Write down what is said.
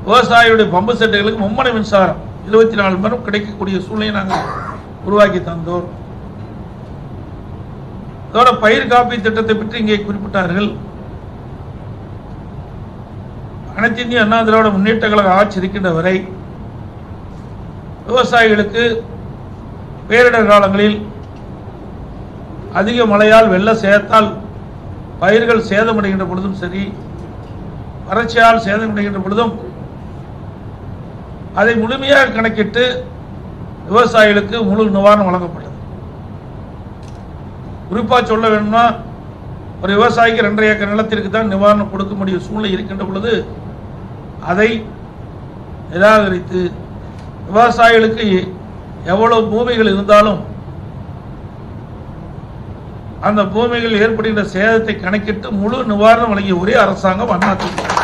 விவசாயிகளுடைய பம்பு செட்டுகளுக்கு மும்மனை மின்சாரம் 24 மணி நேரம் கிடைக்கக்கூடிய சூழ்நிலையை நாங்கள் உருவாக்கி தந்தோம். அதோட பயிர் காப்பீடு திட்டத்தை பற்றி இங்கே குறிப்பிட்டார்கள். அனைத்து இந்திய அண்ணா திராவிட முன்னேற்ற கழக ஆட்சி இருக்கின்ற வரை விவசாயிகளுக்கு பேரிடர் காலங்களில் அதிக மழையால் வெள்ள சேதத்தால் பயிர்கள் சேதமடைகின்ற பொழுதும் சரி, வறட்சியால் சேதமடைகின்ற பொழுதும் அதை முழுமையாக கணக்கிட்டு விவசாயிகளுக்கு முழு நிவாரணம் வழங்கப்பட்டது. குறிப்பாக சொல்ல வேணும்னா, ஒரு விவசாயிக்கு 2.5 ஏக்கர் நிலத்திற்கு தான் நிவாரணம் கொடுக்க முடியும் சூழ்நிலை இருக்கின்ற பொழுது அதை நிராகரித்து விவசாயிகளுக்கு எவ்வளவு பூமிகள் இருந்தாலும் அந்த பூமிகள் ஏற்படுகின்ற சேதத்தை கணக்கிட்டு முழு நிவாரணம் வழங்கிய ஒரே அரசாங்கம் அதிமுக.